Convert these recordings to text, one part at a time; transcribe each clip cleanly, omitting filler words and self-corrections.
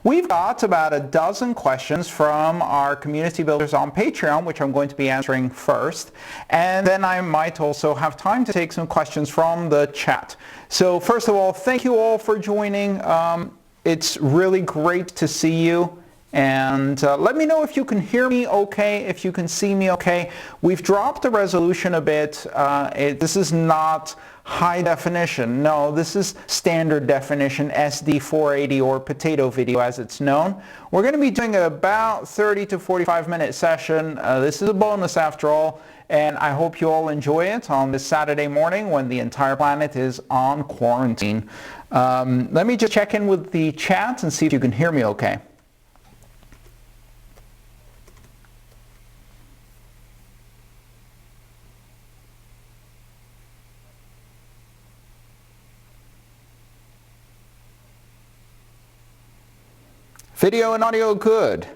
We've got about a dozen questions from our community builders on Patreon, which I'm going to be answering first. And then I might also have time to take some questions from the chat. So first of all, thank you all for joining. It's really great to see you. And let me know if you can hear me okay, if you can see me okay. We've dropped the resolution a bit. This is not high definition. No, this is standard definition, SD 480 or potato video as it's known. We're going to be doing about 30 to 45 minute session. This is a bonus after all, and I hope you all enjoy it on this Saturday morning when the entire planet is on quarantine. Let me just check in with the chat and see if you can hear me okay. Video and audio good.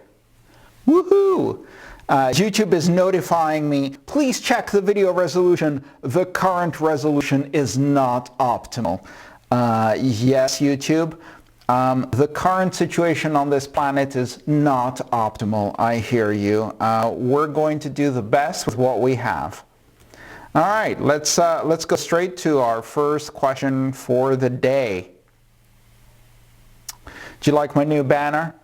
Woohoo! YouTube is notifying me, please check the video resolution. The current resolution is not optimal. Yes, YouTube. The current situation on this planet is not optimal. I hear you. We're going to do the best with what we have. All right, let's go straight to our first question for the day. Do you like my new banner?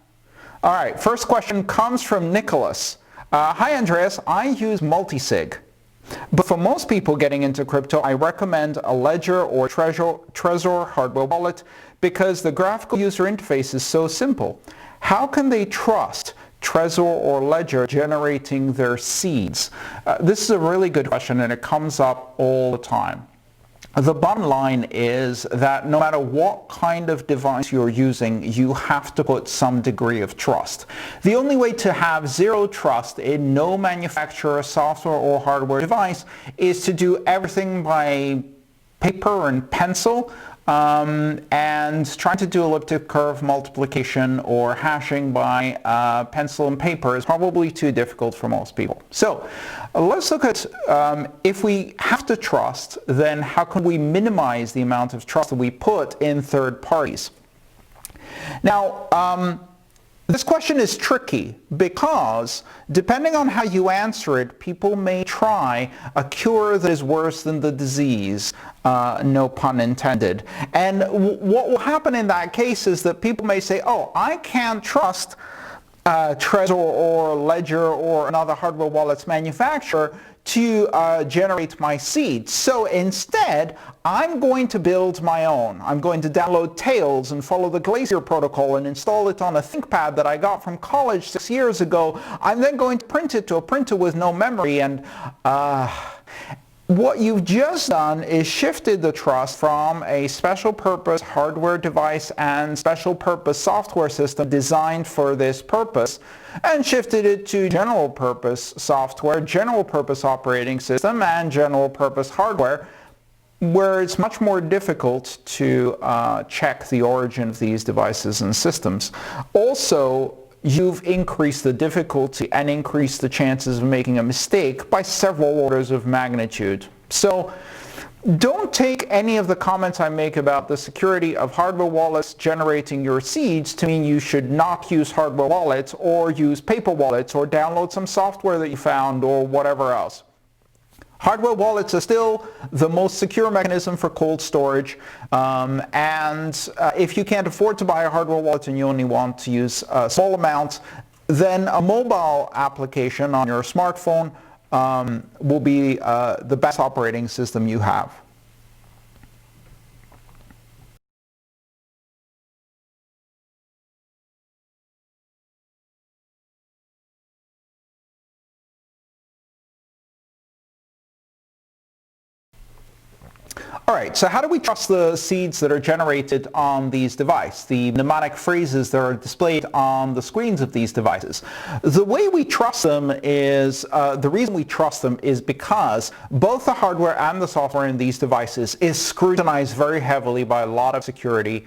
All right, first question comes from Nicholas. Hi Andreas, I use multisig. But for most people getting into crypto, I recommend a Ledger or Trezor hardware wallet because the graphical user interface is so simple. How can they trust Trezor or Ledger generating their seeds? This is a really good question and it comes up all the time. The bottom line is that no matter what kind of device you're using, you have to put some degree of trust. The only way to have zero trust in no manufacturer, software or hardware device is to do everything by paper and pencil, and trying to do elliptic curve multiplication or hashing by pencil and paper is probably too difficult for most people. So let's look at if we have to trust, then how can we minimize the amount of trust that we put in third parties? Now, this question is tricky because depending on how you answer it, people may try a cure that is worse than the disease, no pun intended. And what will happen in that case is that people may say, oh, I can't trust Trezor or Ledger or another hardware wallet's manufacturer to generate my seeds. So instead, I'm going to build my own. I'm going to download Tails and follow the Glacier protocol and install it on a ThinkPad that I got from college 6 years ago. I'm then going to print it to a printer with no memory, and what you've just done is shifted the trust from a special purpose hardware device and special purpose software system designed for this purpose and shifted it to general purpose software, general purpose operating system, and general purpose hardware, where it's much more difficult to check the origin of these devices and systems. Also, you've increased the difficulty and increased the chances of making a mistake by several orders of magnitude. So don't take any of the comments I make about the security of hardware wallets generating your seeds to mean you should not use hardware wallets or use paper wallets or download some software that you found or whatever else. Hardware wallets are still the most secure mechanism for cold storage, and if you can't afford to buy a hardware wallet and you only want to use a small amount, then a mobile application on your smartphone will be the best operating system you have. Alright, so how do we trust the seeds that are generated on these devices, the mnemonic phrases that are displayed on the screens of these devices? The way we trust them is, the reason we trust them is because both the hardware and the software in these devices is scrutinized very heavily by a lot of security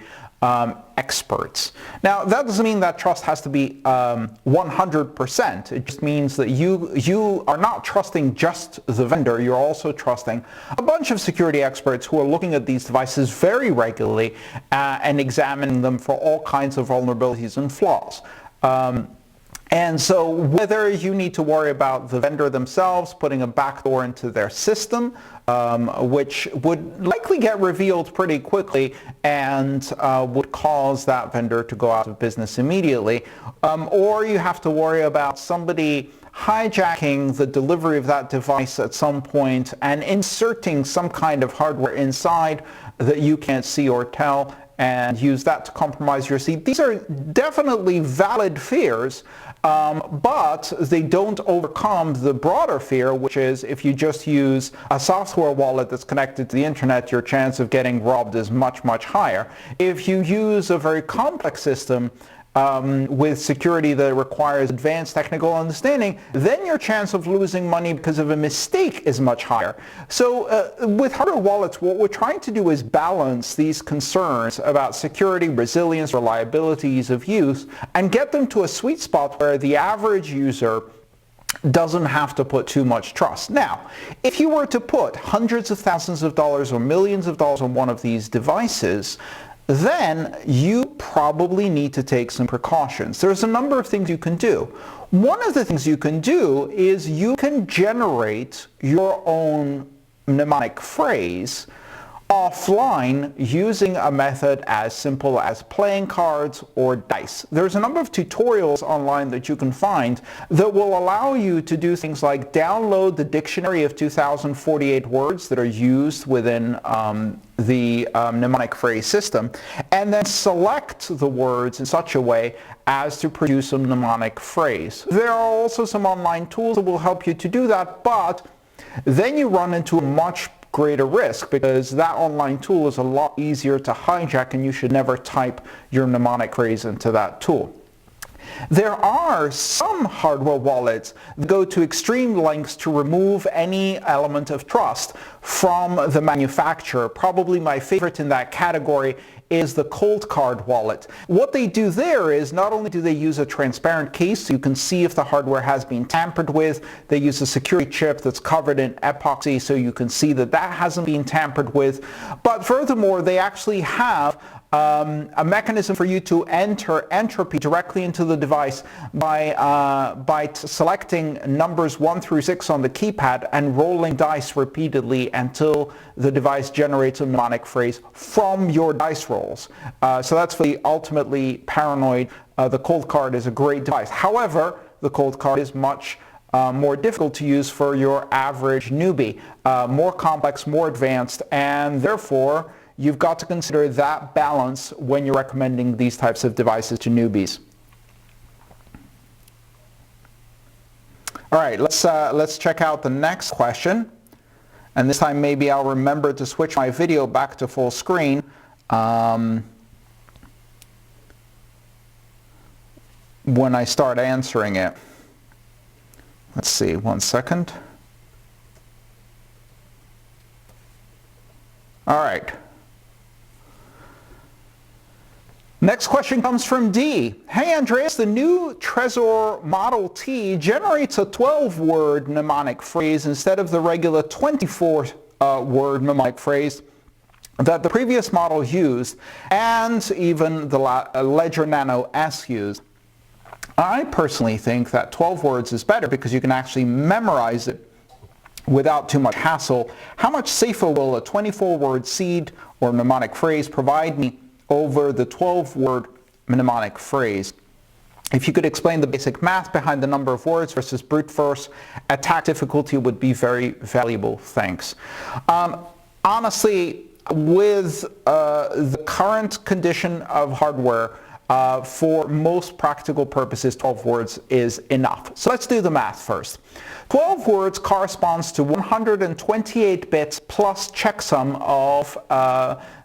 experts. Now, that doesn't mean that trust has to be 100%. It just means that you are not trusting just the vendor. You're also trusting a bunch of security experts who are looking at these devices very regularly and examining them for all kinds of vulnerabilities and flaws. And so whether you need to worry about the vendor themselves putting a backdoor into their system, which would likely get revealed pretty quickly and would cause that vendor to go out of business immediately, or you have to worry about somebody hijacking the delivery of that device at some point and inserting some kind of hardware inside that you can't see or tell and use that to compromise your seed. These are definitely valid fears, but they don't overcome the broader fear, which is if you just use a software wallet that's connected to the internet, your chance of getting robbed is much, much higher. If you use a very complex system with security that requires advanced technical understanding, then your chance of losing money because of a mistake is much higher. So with hardware wallets, what we're trying to do is balance these concerns about security, resilience, reliability, ease of use, and get them to a sweet spot where the average user doesn't have to put too much trust. Now, if you were to put hundreds of thousands of dollars or millions of dollars on one of these devices, then you probably need to take some precautions. There's a number of things you can do. One of the things you can do is you can generate your own mnemonic phrase offline using a method as simple as playing cards or dice. There's a number of tutorials online that you can find that will allow you to do things like download the dictionary of 2048 words that are used within the mnemonic phrase system, and then select the words in such a way as to produce a mnemonic phrase. There are also some online tools that will help you to do that, but then you run into a much greater risk because that online tool is a lot easier to hijack, and you should never type your mnemonic phrase into that tool. There are some hardware wallets that go to extreme lengths to remove any element of trust from the manufacturer. Probably my favorite in that category is the cold card wallet. What they do there is not only do they use a transparent case so you can see if the hardware has been tampered with, they use a security chip that's covered in epoxy so you can see that that hasn't been tampered with, but furthermore they actually have a mechanism for you to enter entropy directly into the device by selecting numbers 1 through 6 on the keypad and rolling dice repeatedly until the device generates a mnemonic phrase from your dice rolls. So that's for the ultimately paranoid. The cold card is a great device. However, the cold card is much more difficult to use for your average newbie, more complex, more advanced, and therefore you've got to consider that balance when you're recommending these types of devices to newbies. All right, let's check out the next question. And this time maybe I'll remember to switch my video back to full screen. When I start answering it. Let's see, 1 second. All right. Next question comes from D. Hey Andreas, the new Trezor Model T generates a 12-word mnemonic phrase instead of the regular 24-word mnemonic phrase that the previous model used and even the Ledger Nano S used. I personally think that 12 words is better because you can actually memorize it without too much hassle. How much safer will a 24-word seed or mnemonic phrase provide me over the 12-word mnemonic phrase? If you could explain the basic math behind the number of words versus brute force attack difficulty would be very valuable. Thanks. Honestly, with the current condition of hardware, for most practical purposes, 12 words is enough. So let's do the math first. 12 words corresponds to 128 bits plus checksum of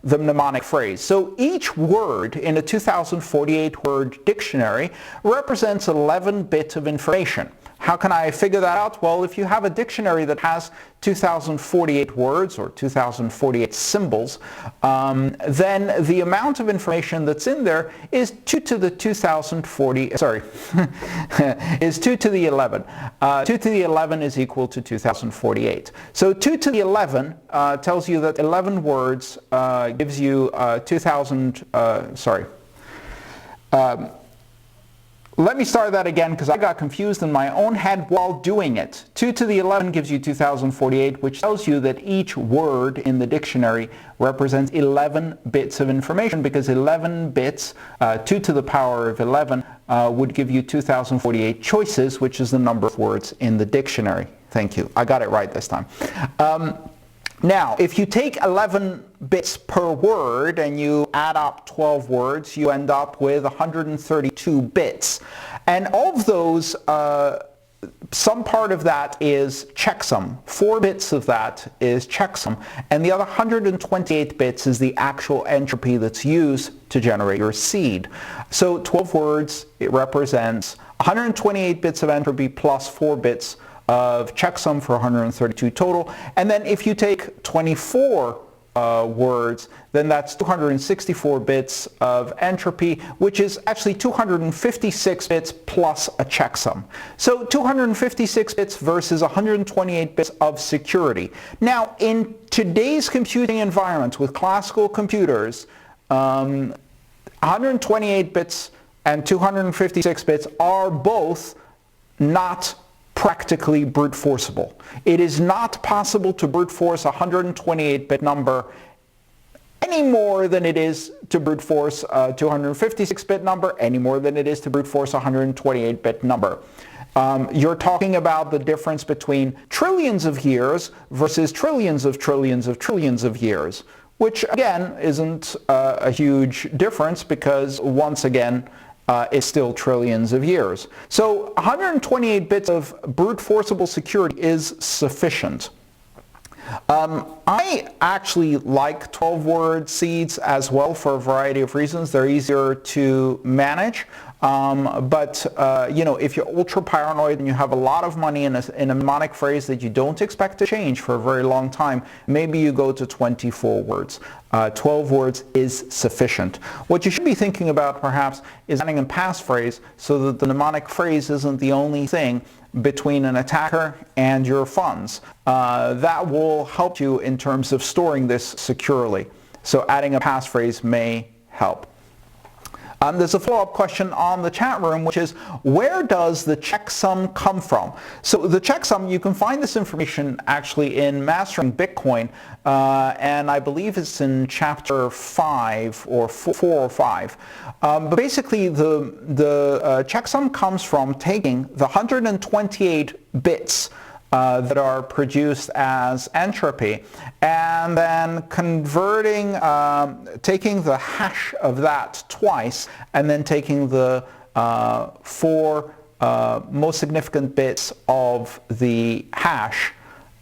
the mnemonic phrase. So each word in a 2048 word dictionary represents 11 bits of information. How can I figure that out? Well, if you have a dictionary that has 2048 words or 2048 symbols, then the amount of information that's in there is 2 to the 2040, sorry, is 2 to the 11. 2 to the 11 is equal to 2048. So 2 to the 11 tells you that 11 words gives you 2000, let me start that again because I got confused in my own head while doing it. 2 to the 11 gives you 2048, which tells you that each word in the dictionary represents 11 bits of information, because 11 bits, 2 to the power of 11, would give you 2048 choices, which is the number of words in the dictionary. Thank you. I got it right this time. Now, if you take 11 bits per word and you add up 12 words, you end up with 132 bits. And of those, some part of that is checksum. 4 bits of that is checksum. And the other 128 bits is the actual entropy that's used to generate your seed. So 12 words, it represents 128 bits of entropy plus 4 bits of checksum for 132 total. And then if you take 24 words, then that's 264 bits of entropy, which is actually 256 bits plus a checksum. So 256 bits versus 128 bits of security. Now, in today's computing environment with classical computers, 128 bits and 256 bits are both not practically brute forceable. It is not possible to brute force a 128-bit number any more than it is to brute force a 256-bit number, any more than it is to brute force a 128-bit number. You're talking about the difference between trillions of years versus trillions of trillions of trillions of years, which again isn't a huge difference because once again is still trillions of years. So 128 bits of brute forceable security is sufficient. I actually like 12-word seeds as well for a variety of reasons. They're easier to manage. But if you're ultra paranoid and you have a lot of money in a mnemonic phrase that you don't expect to change for a very long time, maybe you go to 24 words. 12 words is sufficient. What you should be thinking about perhaps is adding a passphrase so that the mnemonic phrase isn't the only thing between an attacker and your funds. That will help you in terms of storing this securely. So adding a passphrase may help. There's a follow-up question on the chat room, which is, where does the checksum come from? So the checksum, you can find this information actually in Mastering Bitcoin, and I believe it's in chapter 5 or 4 or 5. But basically, the checksum comes from taking the 128 bits that are produced as entropy, and then converting, taking the hash of that twice, and then taking the 4 most significant bits of the hash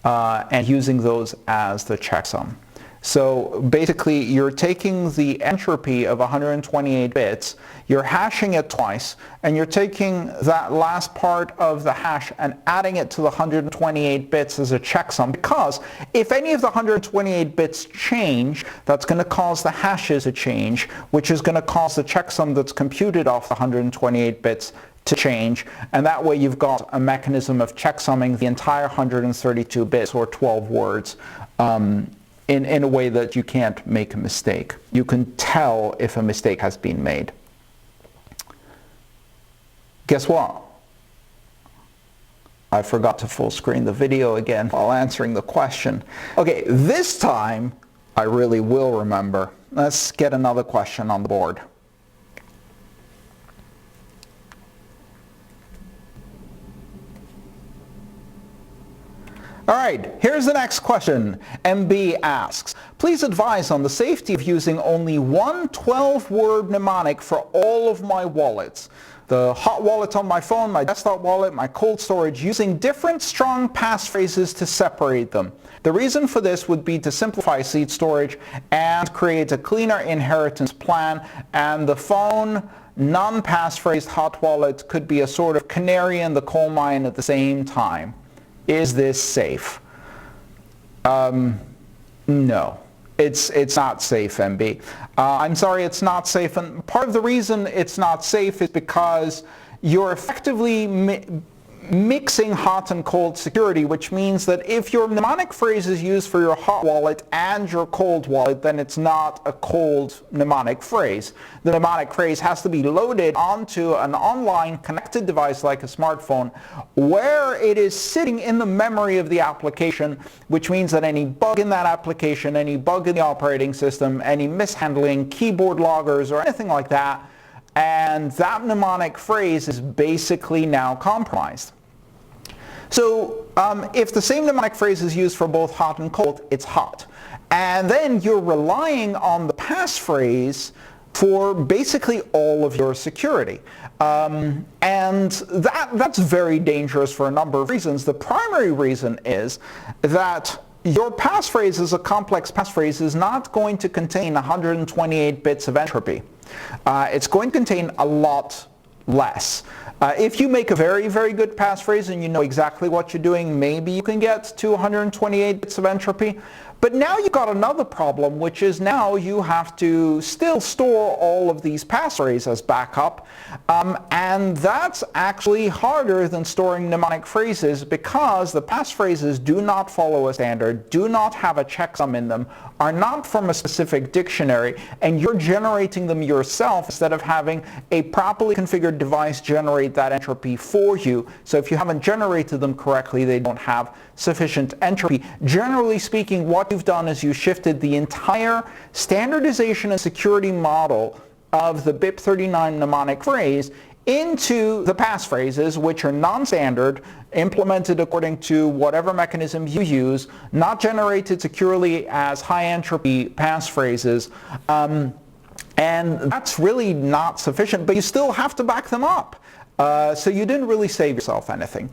and using those as the checksum. So basically, you're taking the entropy of 128 bits, you're hashing it twice, and you're taking that last part of the hash and adding it to the 128 bits as a checksum, because if any of the 128 bits change, that's going to cause the hashes to change, which is going to cause the checksum that's computed off the 128 bits to change, and that way you've got a mechanism of checksumming the entire 132 bits, or 12 words, in a way that you can't make a mistake. You can tell if a mistake has been made. Guess what? I forgot to full screen the video again while answering the question. Okay, this time I really will remember. Let's get another question on the board. All right, here's the next question. MB asks, please advise on the safety of using only one 12-word mnemonic for all of my wallets. The hot wallet on my phone, my desktop wallet, my cold storage, using different strong passphrases to separate them. The reason for this would be to simplify seed storage and create a cleaner inheritance plan, and the phone non-passphrased hot wallet could be a sort of canary in the coal mine at the same time. Is this safe? No. It's not safe, MB. I'm sorry, it's not safe, and part of the reason it's not safe is because you're effectively mixing hot and cold security, which means that if your mnemonic phrase is used for your hot wallet and your cold wallet, then it's not a cold mnemonic phrase. The mnemonic phrase has to be loaded onto an online connected device like a smartphone, where it is sitting in the memory of the application, which means that any bug in that application, any bug in the operating system, any mishandling, keyboard loggers, or anything like that, and that mnemonic phrase is basically now compromised. So if the same mnemonic phrase is used for both hot and cold, it's hot. And then you're relying on the passphrase for basically all of your security. And that's very dangerous for a number of reasons. The primary reason is that your passphrase as a complex passphrase is not going to contain 128 bits of entropy. It's going to contain a lot less. If you make a very, very good passphrase and you know exactly what you're doing, maybe you can get to 128 bits of entropy. But now you've got another problem, which is now you have to still store all of these passphrases as backup. And that's actually harder than storing mnemonic phrases, because the passphrases do not follow a standard, do not have a checksum in them, are not from a specific dictionary, and you're generating them yourself instead of having a properly configured device generate that entropy for you. So if you haven't generated them correctly, they don't have sufficient entropy. Generally speaking, what you've done is you shifted the entire standardization and security model of the BIP39 mnemonic phrase into the passphrases, which are non-standard, implemented according to whatever mechanism you use, not generated securely as high entropy passphrases, and that's really not sufficient, but you still have to back them up. So you didn't really save yourself anything.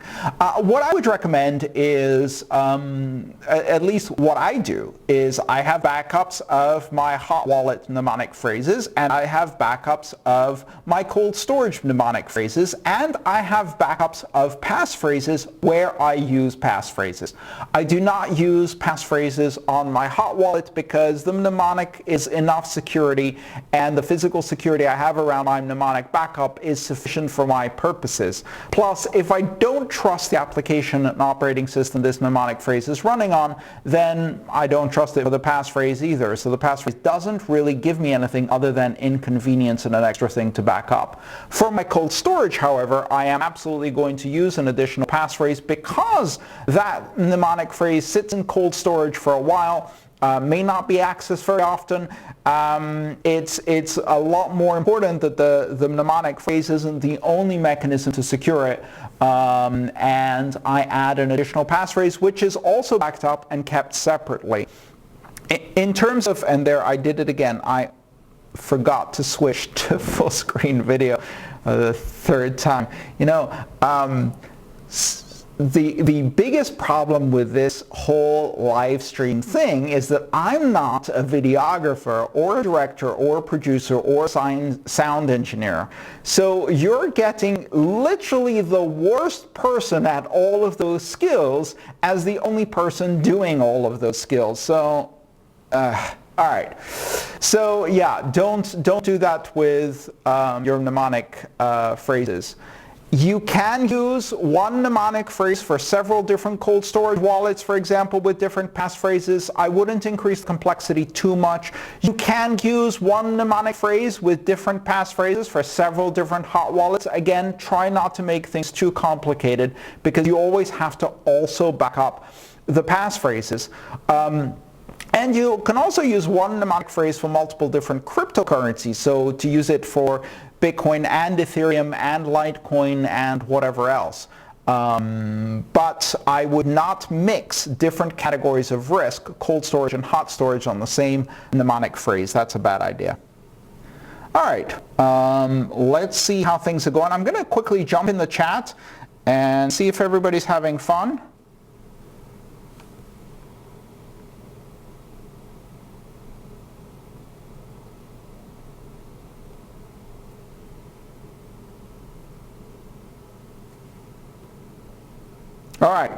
What I would recommend is, at least what I do, is I have backups of my hot wallet mnemonic phrases, and I have backups of my cold storage mnemonic phrases, and I have backups of passphrases where I use passphrases. I do not use passphrases on my hot wallet because the mnemonic is enough security, and the physical security I have around my mnemonic backup is sufficient for my purposes. Plus, if I don't trust the application and operating system this mnemonic phrase is running on, then I don't trust it for the passphrase either. So the passphrase doesn't really give me anything other than inconvenience and an extra thing to back up. For my cold storage, however, I am absolutely going to use an additional passphrase because that mnemonic phrase sits in cold storage for a while. May not be accessed very often. It's a lot more important that the mnemonic phrase isn't the only mechanism to secure it, and I add an additional passphrase which is also backed up and kept separately. In terms of, and there I did it again, I forgot to switch to full screen video the third time. You know, the biggest problem with this whole live stream thing is that I'm not a videographer or a director or a producer or a sound engineer. So you're getting literally the worst person at all of those skills as the only person doing all of those skills. So, all right. So yeah, don't do that with your mnemonic phrases. You can use one mnemonic phrase for several different cold storage wallets, for example, with different passphrases. I wouldn't increase the complexity too much. You can use one mnemonic phrase with different passphrases for several different hot wallets. Again, try not to make things too complicated because you always have to also back up the passphrases. And you can also use one mnemonic phrase for multiple different cryptocurrencies. So to use it for Bitcoin and Ethereum and Litecoin and whatever else. But I would not mix different categories of risk, cold storage and hot storage, on the same mnemonic phrase. That's a bad idea. All right, let's see how things are going. I'm going to quickly jump in the chat and see if everybody's having fun. All right,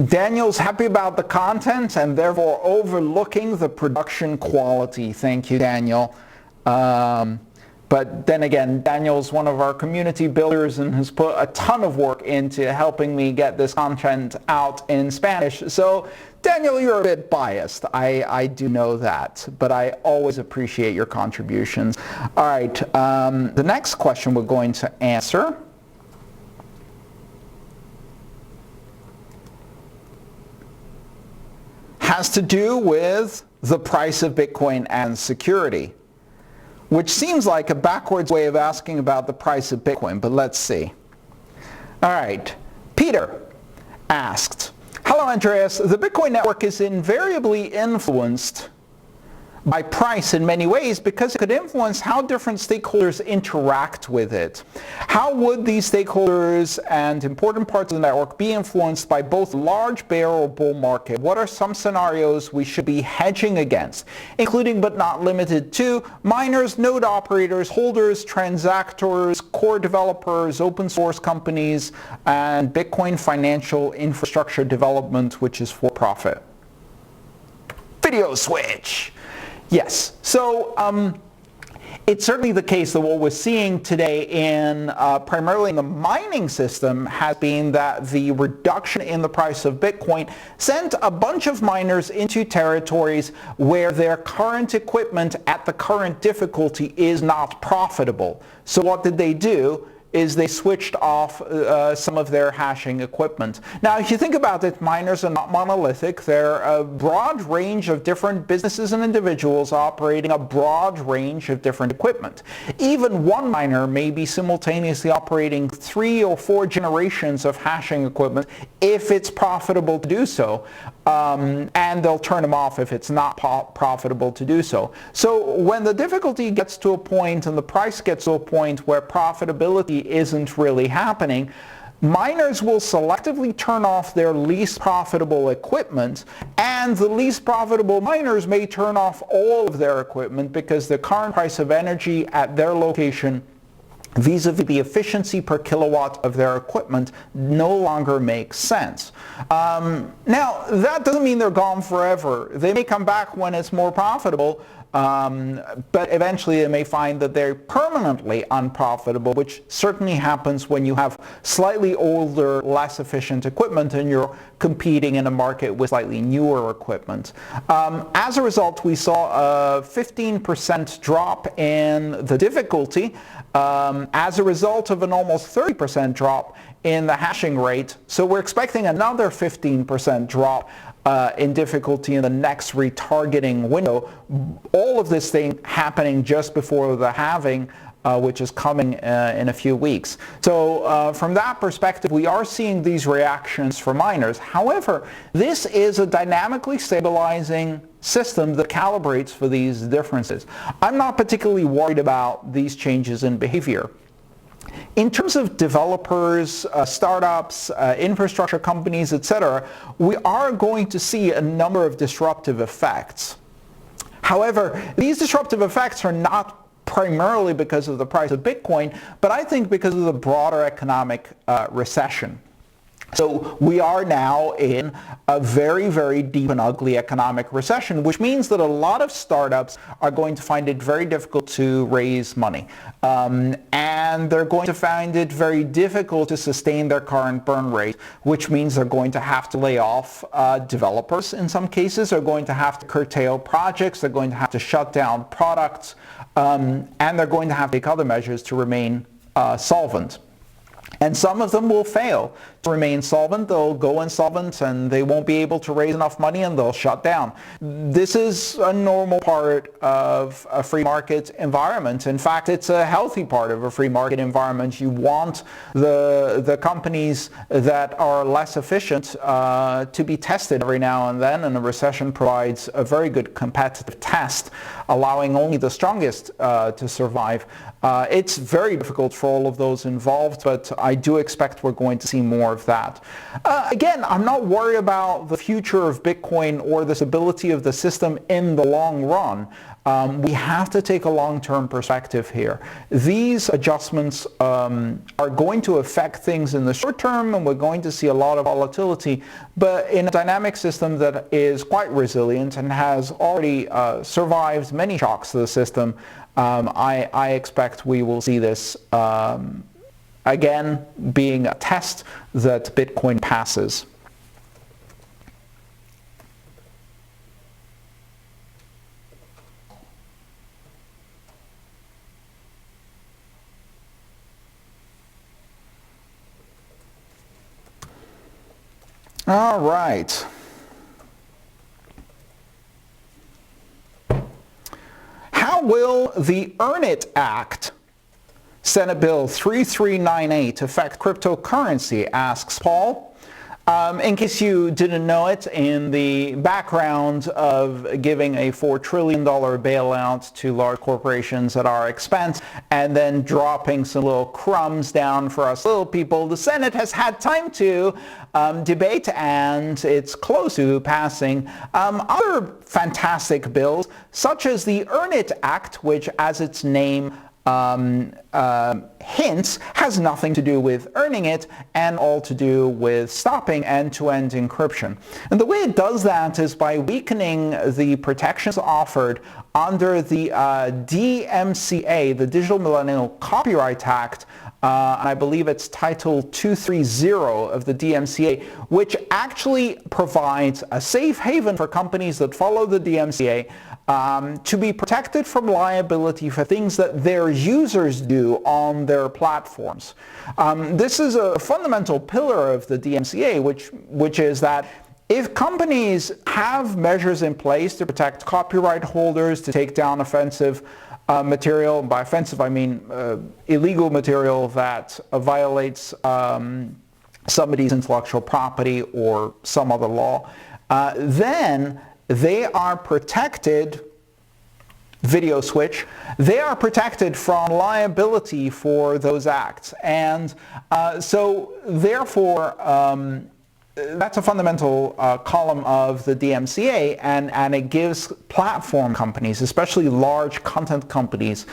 Daniel's happy about the content and therefore overlooking the production quality. Thank you, Daniel. But then again, Daniel's one of our community builders and has put a ton of work into helping me get this content out in Spanish. So, Daniel, you're a bit biased. I do know that, but I always appreciate your contributions. All right, the next question we're going to answer has to do with the price of Bitcoin and security, which seems like a backwards way of asking about the price of Bitcoin, but let's see. All right, Peter asked, hello Andreas, the Bitcoin network is invariably influenced by price in many ways because it could influence how different stakeholders interact with it. How would these stakeholders and important parts of the network be influenced by both large bear or bull market? What are some scenarios we should be hedging against, including but not limited to miners, node operators, holders, transactors, core developers, open source companies, and Bitcoin financial infrastructure development, which is for profit? Video switch. Yes, so it's certainly the case that what we're seeing today in primarily in the mining system has been that the reduction in the price of Bitcoin sent a bunch of miners into territories where their current equipment at the current difficulty is not profitable. So what did they do? Is they switched off some of their hashing equipment. Now, if you think about it, miners are not monolithic. They're a broad range of different businesses and individuals operating a broad range of different equipment. Even one miner may be simultaneously operating 3 or 4 generations of hashing equipment if it's profitable to do so. And they'll turn them off if it's not profitable to do so. So when the difficulty gets to a point and the price gets to a point where profitability isn't really happening, miners will selectively turn off their least profitable equipment, and the least profitable miners may turn off all of their equipment because the current price of energy at their location vis-a-vis the efficiency per kilowatt of their equipment no longer makes sense. Now, that doesn't mean they're gone forever. They may come back when it's more profitable, but eventually they may find that they're permanently unprofitable, which certainly happens when you have slightly older, less efficient equipment and you're competing in a market with slightly newer equipment. As a result, we saw a 15% drop in the difficulty as a result of an almost 30% drop in the hashing rate. So we're expecting another 15% drop in difficulty in the next retargeting window. All of this thing happening just before the halving, which is coming in a few weeks. So from that perspective, we are seeing these reactions for miners. However, this is a dynamically stabilizing system that calibrates for these differences. I'm not particularly worried about these changes in behavior. In terms of developers, startups, infrastructure companies, etc., we are going to see a number of disruptive effects. However, these disruptive effects are not primarily because of the price of Bitcoin, but I think because of the broader economic recession. So we are now in a very, very deep and ugly economic recession, which means that a lot of startups are going to find it very difficult to raise money. And they're going to find it very difficult to sustain their current burn rate, which means they're going to have to lay off developers in some cases, they're going to have to curtail projects, they're going to have to shut down products, and they're going to have to take other measures to remain solvent. And some of them will fail to remain solvent. They'll go insolvent and they won't be able to raise enough money and they'll shut down. This is a normal part of a free market environment. In fact, it's a healthy part of a free market environment. You want the companies that are less efficient to be tested every now and then, and a recession provides a very good competitive test, allowing only the strongest to survive. It's very difficult for all of those involved, but I do expect we're going to see more of that. Again, I'm not worried about the future of Bitcoin or the stability of the system in the long run. we have to take a long-term perspective here. These adjustments are going to affect things in the short term, and we're going to see a lot of volatility, but in a dynamic system that is quite resilient and has already survived many shocks to the system, I expect we will see this again being a test that Bitcoin passes. All right. How will the EARNIT Act, Senate Bill 3398, affect cryptocurrency, asks Paul. In case you didn't know it, in the background of giving a $4 trillion bailout to large corporations at our expense and then dropping some little crumbs down for us little people, the Senate has had time to debate, and it's close to passing other fantastic bills, such as the EARNIT Act, which, as its name hints, has nothing to do with earning it and all to do with stopping end-to-end encryption. And the way it does that is by weakening the protections offered under the DMCA, the Digital Millennial Copyright Act, and I believe it's Title 230 of the DMCA, which actually provides a safe haven for companies that follow the DMCA to be protected from liability for things that their users do on their platforms. This is a fundamental pillar of the DMCA, which is that if companies have measures in place to protect copyright holders, to take down offensive material, by offensive I mean illegal material that violates somebody's intellectual property or some other law, then they are protected, video switch, they are protected from liability for those acts. And so therefore, that's a fundamental column of the DMCA, and it gives platform companies, especially large content companies,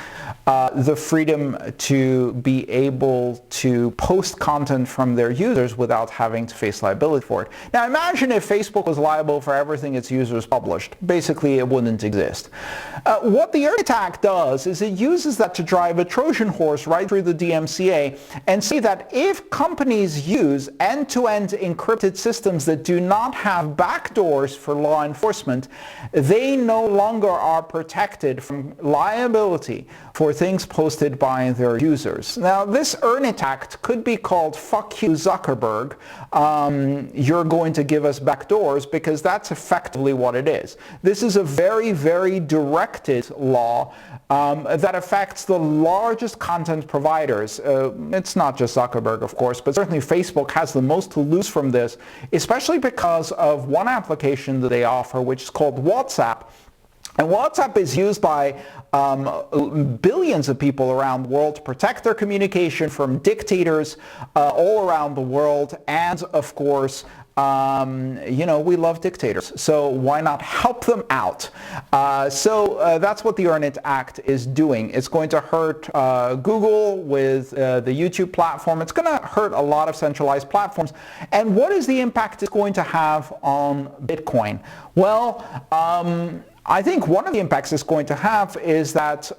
the freedom to be able to post content from their users without having to face liability for it. Now imagine if Facebook was liable for everything its users published. Basically, it wouldn't exist. What the EARNIT Act does is it uses that to drive a Trojan horse right through the DMCA and say that if companies use end-to-end encrypted systems that do not have backdoors for law enforcement, they no longer are protected from liability for things posted by their users. Now, this EARNIT Act could be called "Fuck you, Zuckerberg. You're going to give us backdoors," because that's effectively what it is. This is a very, very directed law that affects the largest content providers. It's not just Zuckerberg, of course, but certainly Facebook has the most to lose from this, especially because of one application that they offer, which is called WhatsApp. And WhatsApp is used by billions of people around the world to protect their communication from dictators all around the world. And of course, you know, we love dictators, so why not help them out? So that's what the EARNIT Act is doing. It's going to hurt Google with the YouTube platform. It's going to hurt a lot of centralized platforms. And what is the impact it's going to have on Bitcoin? Well, I think one of the impacts it's going to have is that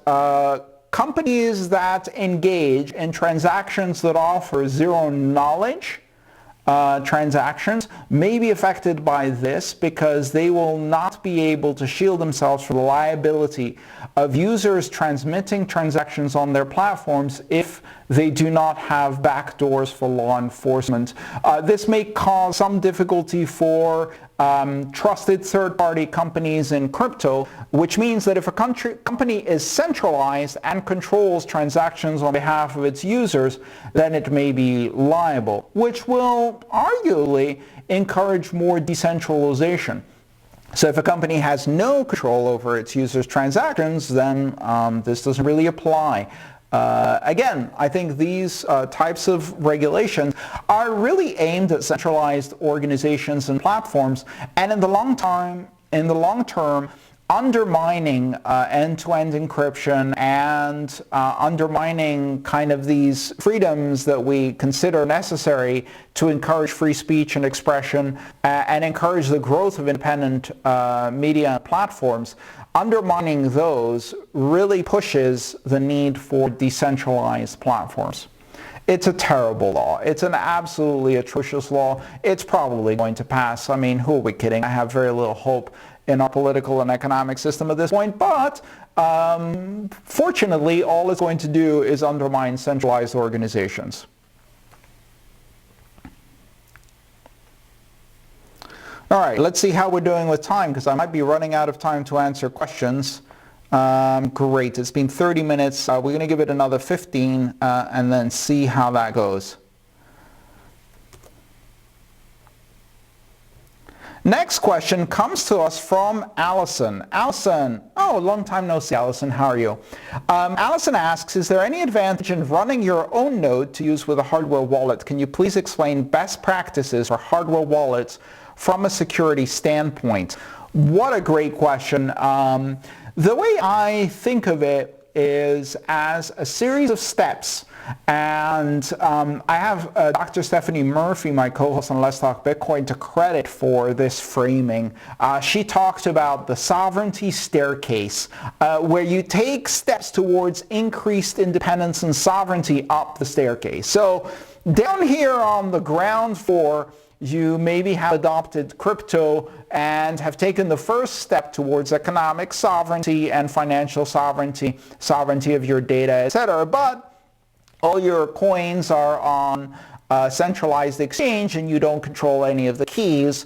companies that engage in transactions that offer zero knowledge transactions may be affected by this, because they will not be able to shield themselves from the liability of users transmitting transactions on their platforms if they do not have backdoors for law enforcement. This may cause some difficulty for trusted third-party companies in crypto, which means that if a company is centralized and controls transactions on behalf of its users, then it may be liable, which will arguably encourage more decentralization. So if a company has no control over its users' transactions, then this doesn't really apply. Again, I think these types of regulations are really aimed at centralized organizations and platforms, and in the long term, undermining end-to-end encryption and undermining kind of these freedoms that we consider necessary to encourage free speech and expression and encourage the growth of independent media platforms, undermining those really pushes the need for decentralized platforms. It's a terrible law. It's an absolutely atrocious law. It's probably going to pass. I mean, who are we kidding? I have very little hope in our political and economic system at this point, but fortunately, all it's going to do is undermine centralized organizations. All right, let's see how we're doing with time, because I might be running out of time to answer questions. Great, it's been 30 minutes. We're going to give it another 15 and then see how that goes. Next question comes to us from Allison. Allison, oh, long time no see, Allison. How are you? Allison asks, is there any advantage in running your own node to use with a hardware wallet? Can you please explain best practices for hardware wallets from a security standpoint? What a great question. The way I think of it is as a series of steps. And I have Dr. Stephanie Murphy, my co-host on Let's Talk Bitcoin, to credit for this framing. She talked about the sovereignty staircase, where you take steps towards increased independence and sovereignty up the staircase. So down here on the ground floor, you maybe have adopted crypto and have taken the first step towards economic sovereignty and financial sovereignty, sovereignty of your data, etc. But all your coins are on a centralized exchange and you don't control any of the keys.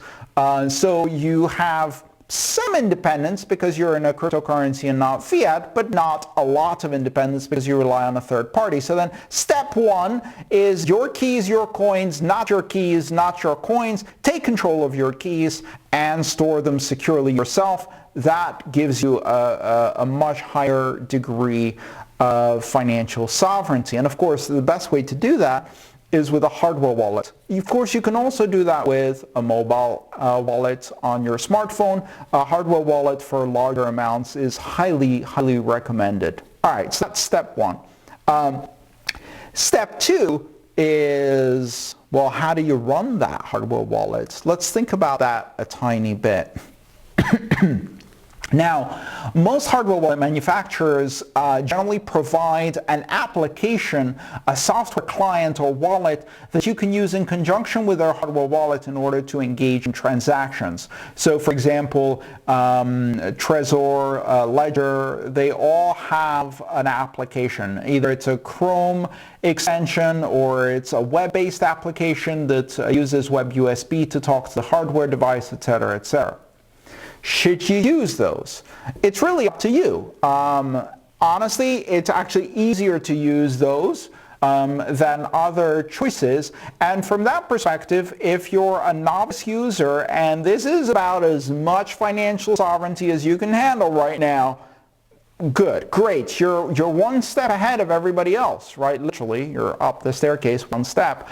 So you have some independence because you're in a cryptocurrency and not fiat, but not a lot of independence because you rely on a third party. So then step one is your keys, your coins, not your keys, not your coins. Take control of your keys and store them securely yourself. That gives you a much higher degree of financial sovereignty. And of course, the best way to do that is with a hardware wallet. Of course, you can also do that with a mobile wallet on your smartphone. A hardware wallet for larger amounts is highly, highly recommended. All right, so that's step one. Step two is, well, how do you run that hardware wallet? Let's think about that a tiny bit. Now, most hardware wallet manufacturers generally provide an application, a software client or wallet that you can use in conjunction with their hardware wallet in order to engage in transactions. So, for example, Trezor, Ledger, they all have an application. Either it's a Chrome extension or it's a web-based application that uses Web USB to talk to the hardware device, etc., etc. Should you use those? It's really up to you. Honestly, it's actually easier to use those than other choices. And from that perspective, if you're a novice user and this is about as much financial sovereignty as you can handle right now, good, great. You're one step ahead of everybody else, right? Literally, you're up the staircase one step.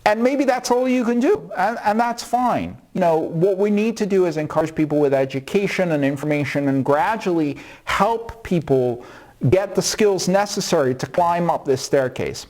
And maybe that's all you can do, and that's fine. You know, what we need to do is encourage people with education and information and gradually help people get the skills necessary to climb up this staircase.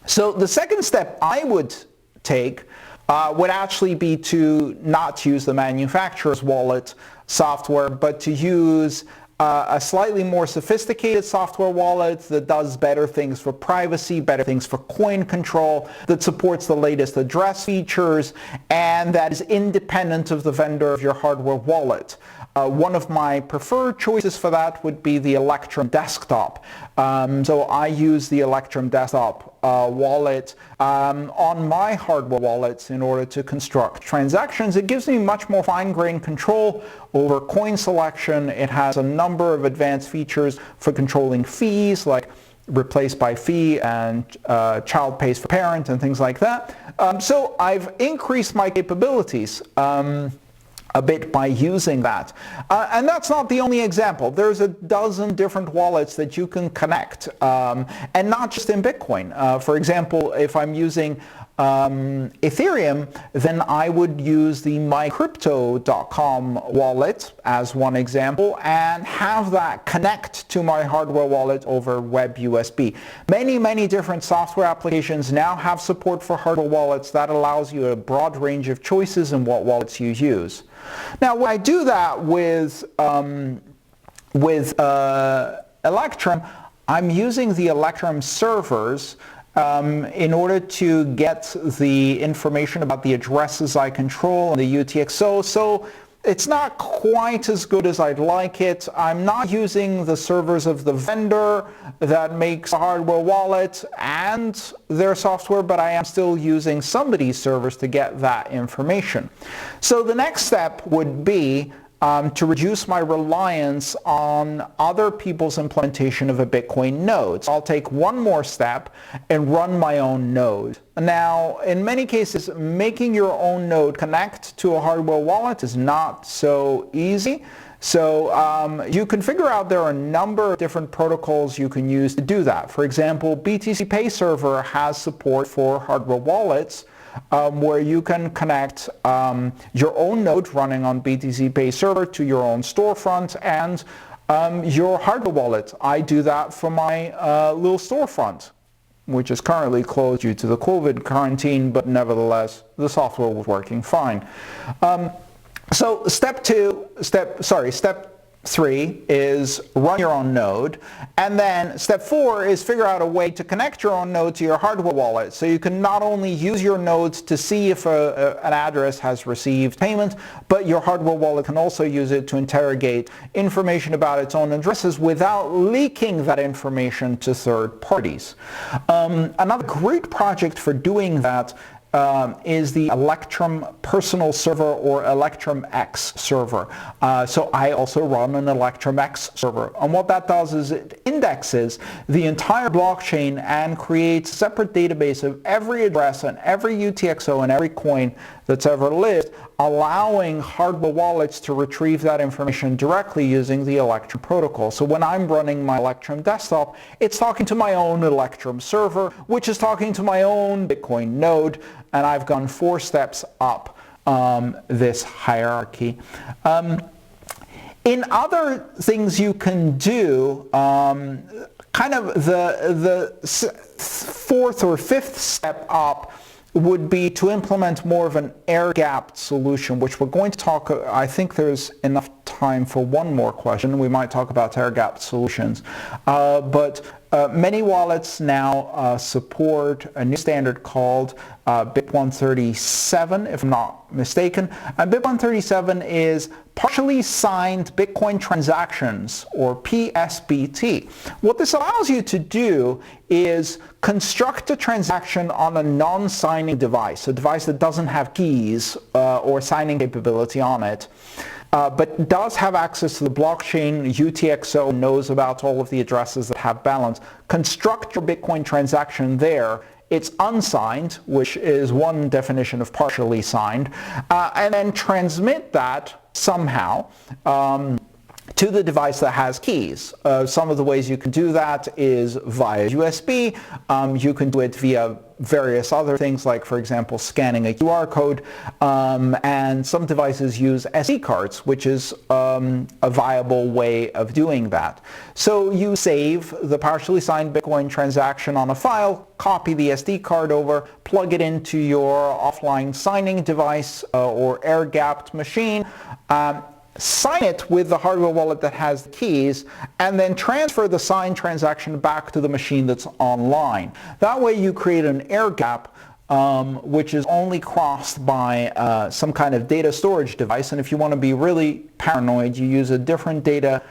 So the second step I would take would actually be to not use the manufacturer's wallet software, but to use a slightly more sophisticated software wallet that does better things for privacy, better things for coin control, that supports the latest address features, and that is independent of the vendor of your hardware wallet. One of my preferred choices for that would be the Electrum Desktop. So I use the Electrum Desktop wallet on my hardware wallets in order to construct transactions. It gives me much more fine-grained control over coin selection. It has a number of advanced features for controlling fees, like replace by fee and child pays for parent and things like that. So I've increased my capabilities a bit by using that. And that's not the only example. There's a dozen different wallets that you can connect, and not just in Bitcoin. For example, if I'm using Ethereum, then I would use the mycrypto.com wallet as one example and have that connect to my hardware wallet over web USB. Many different software applications now have support for hardware wallets that allows you a broad range of choices in what wallets you use. Now, when I do that with Electrum, I'm using the Electrum servers in order to get the information about the addresses I control and the UTXO. So it's not quite as good as I'd like it. I'm not using the servers of the vendor that makes a hardware wallet and their software, but I am still using somebody's servers to get that information. So the next step would be to reduce my reliance on other people's implementation of a Bitcoin node. So I'll take one more step and run my own node. Now, in many cases, making your own node connect to a hardware wallet is not so easy. So you can figure out there are a number of different protocols you can use to do that. For example, BTC Pay Server has support for hardware wallets, where you can connect your own node running on BTC Pay Server to your own storefront and your hardware wallet. I do that for my little storefront, which is currently closed due to the COVID quarantine, but nevertheless, the software was working fine. So step 3 is run your own node, and then step 4 is figure out a way to connect your own node to your hardware wallet, so you can not only use your nodes to see if an address has received payment, but your hardware wallet can also use it to interrogate information about its own addresses without leaking that information to third parties. Another great project for doing that is the Electrum personal server or Electrum X server. So I also run an Electrum X server. And what that does is it indexes the entire blockchain and creates a separate database of every address and every UTXO and every coin that's ever lived, allowing hardware wallets to retrieve that information directly using the Electrum protocol. So when I'm running my Electrum desktop, it's talking to my own Electrum server, which is talking to my own Bitcoin node, and I've gone 4 steps up this hierarchy. In other things you can do, kind of the 4th or 5th step up would be to implement more of an air-gapped solution, which we're going to talk, I think there's enough time for one more question. We might talk about air-gapped solutions. But many wallets now support a new standard called BIP 137, if I'm not mistaken. And BIP 137 is partially signed Bitcoin transactions, or PSBT. What this allows you to do is construct a transaction on a non-signing device, a device that doesn't have keys or signing capability on it, but does have access to the blockchain. UTXO knows about all of the addresses that have balance. Construct your Bitcoin transaction there. It's unsigned, which is one definition of partially signed, and then transmit that somehow to the device that has keys. Some of the ways you can do that is via USB. You can do it via various other things, like, for example, scanning a QR code, and some devices use SD cards, which is a viable way of doing that. So you save the partially signed Bitcoin transaction on a file, copy the SD card over, plug it into your offline signing device or air-gapped machine, sign it with the hardware wallet that has the keys, and then transfer the signed transaction back to the machine that's online. That way you create an air gap which is only crossed by some kind of data storage device, and if you want to be really paranoid, you use a different data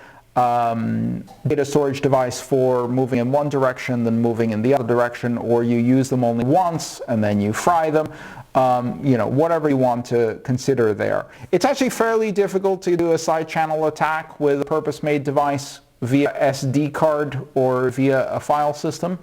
storage device for moving in one direction than moving in the other direction, or you use them only once and then you fry them. Whatever you want to consider there. It's actually fairly difficult to do a side channel attack with a purpose-made device via SD card or via a file system.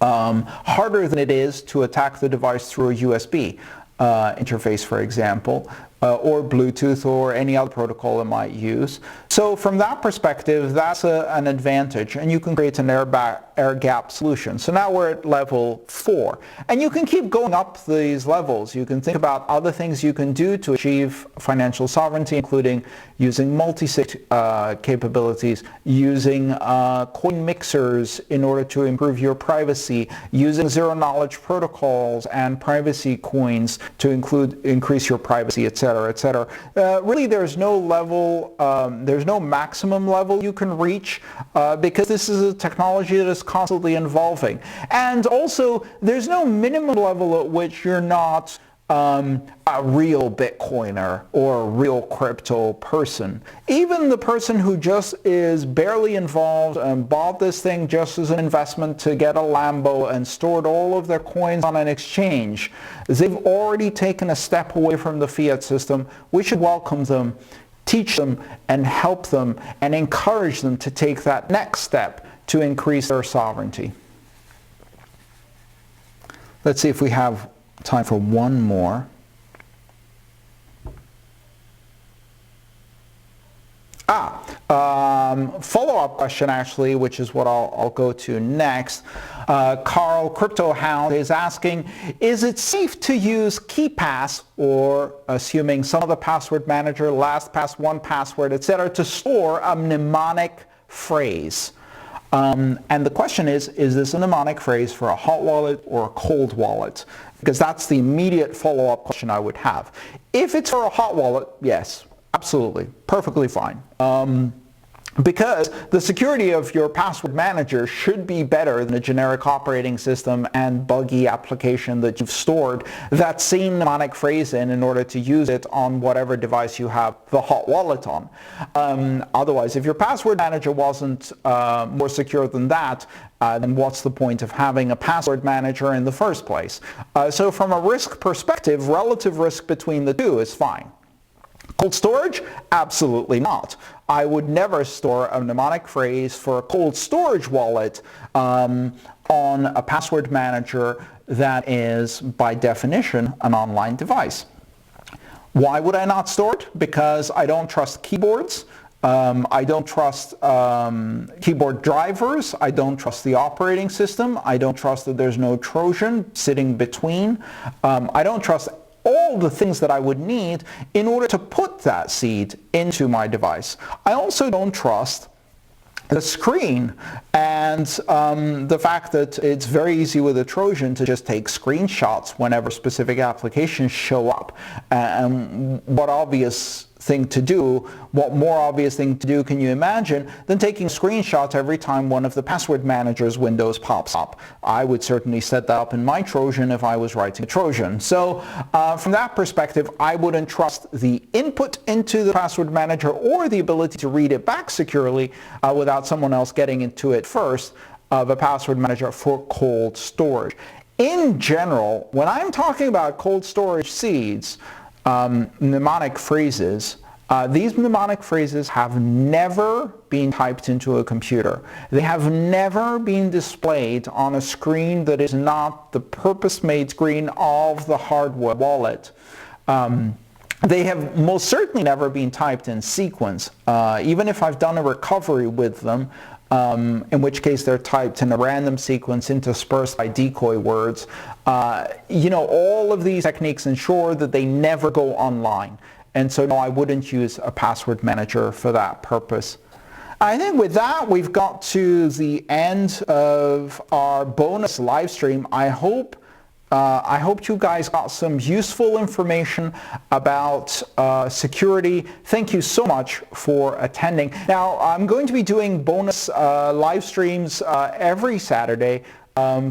Harder than it is to attack the device through a USB interface, for example. or Bluetooth or any other protocol it might use. So from that perspective, that's an advantage, and you can create an air gap solution. So now we're at level 4, and you can keep going up these levels. You can think about other things you can do to achieve financial sovereignty, including using multi-sig capabilities, using coin mixers in order to improve your privacy, using zero-knowledge protocols and privacy coins to increase your privacy, etc., etc. Really, there's no level, there's no maximum level you can reach because this is a technology that is constantly evolving. And also, there's no minimum level at which you're not a real Bitcoiner or a real crypto person. Even the person who just is barely involved and bought this thing just as an investment to get a Lambo and stored all of their coins on an exchange, they've already taken a step away from the fiat system. We should welcome them, teach them, and help them and encourage them to take that next step to increase their sovereignty. Let's see if we have time for one more. Follow-up question actually, which is what I'll go to next. Carl CryptoHound is asking, is it safe to use KeePass, or assuming some other password manager, LastPass, 1Password, etc., to store a mnemonic phrase? And the question is this a mnemonic phrase for a hot wallet or a cold wallet? Because that's the immediate follow-up question I would have. If it's for a hot wallet, yes, absolutely, perfectly fine. Because the security of your password manager should be better than a generic operating system and buggy application that you've stored that same mnemonic phrase in order to use it on whatever device you have the hot wallet on. Otherwise, if your password manager wasn't more secure than that, then what's the point of having a password manager in the first place? So from a risk perspective, relative risk between the two is fine. Cold storage? Absolutely not. I would never store a mnemonic phrase for a cold storage wallet on a password manager that is, by definition, an online device. Why would I not store it? Because I don't trust keyboards. I don't trust keyboard drivers. I don't trust the operating system. I don't trust that there's no Trojan sitting between. I don't trust all the things that I would need in order to put that seed into my device. I also don't trust the screen and the fact that it's very easy with a Trojan to just take screenshots whenever specific applications show up. And what more obvious thing to do can you imagine than taking screenshots every time one of the password manager's windows pops up? I would certainly set that up in my Trojan if I was writing a Trojan. So from that perspective, I wouldn't trust the input into the password manager or the ability to read it back securely without someone else getting into it first of a password manager for cold storage. In general, when I'm talking about cold storage seeds, mnemonic phrases, these mnemonic phrases have never been typed into a computer. They have never been displayed on a screen that is not the purpose-made screen of the hardware wallet. They have most certainly never been typed in sequence, even if I've done a recovery with them, in which case they're typed in a random sequence interspersed by decoy words. All of these techniques ensure that they never go online. And so no, I wouldn't use a password manager for that purpose. I think with that, we've got to the end of our bonus live stream. I hope you guys got some useful information about security. Thank you so much for attending. Now, I'm going to be doing bonus live streams every Saturday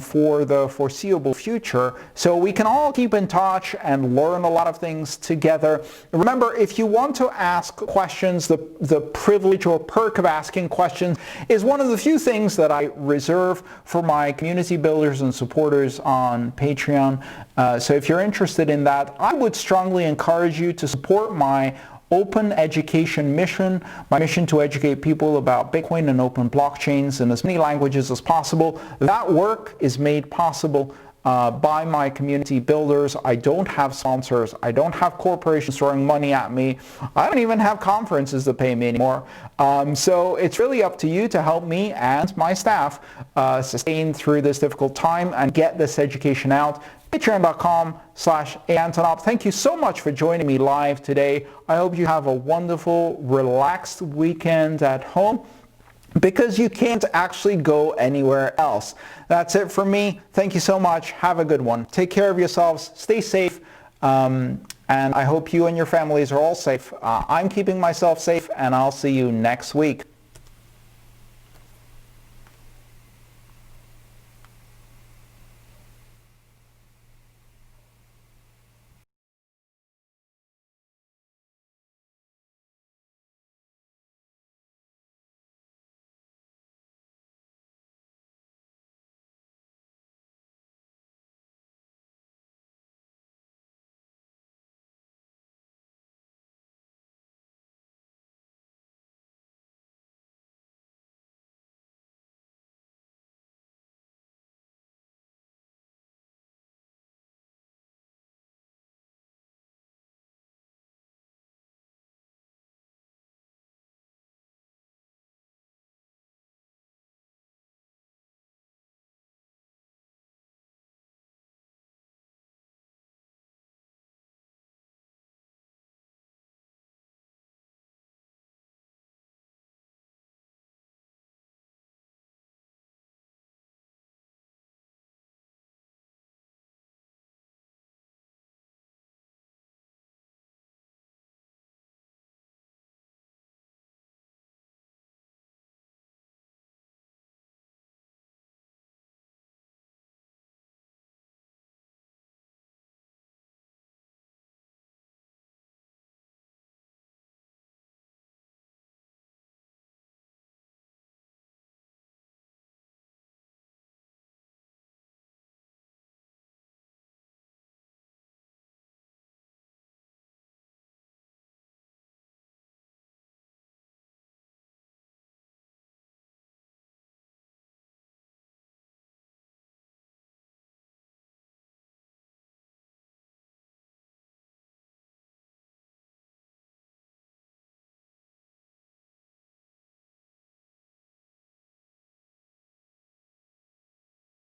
for the foreseeable future, so we can all keep in touch and learn a lot of things together. Remember, if you want to ask questions, the privilege or perk of asking questions is one of the few things that I reserve for my community builders and supporters on Patreon. So if you're interested in that, I would strongly encourage you to support my open education mission, my mission to educate people about Bitcoin and open blockchains in as many languages as possible. That work is made possible by my community builders. I don't have sponsors. I don't have corporations throwing money at me. I don't even have conferences to pay me anymore. So it's really up to you to help me and my staff sustain through this difficult time and get this education out. Patreon.com/Antonov. Thank you so much for joining me live today. I hope you have a wonderful, relaxed weekend at home, because you can't actually go anywhere else. That's it for me. Thank you so much. Have a good one. Take care of yourselves. Stay safe. And I hope you and your families are all safe. I'm keeping myself safe, and I'll see you next week.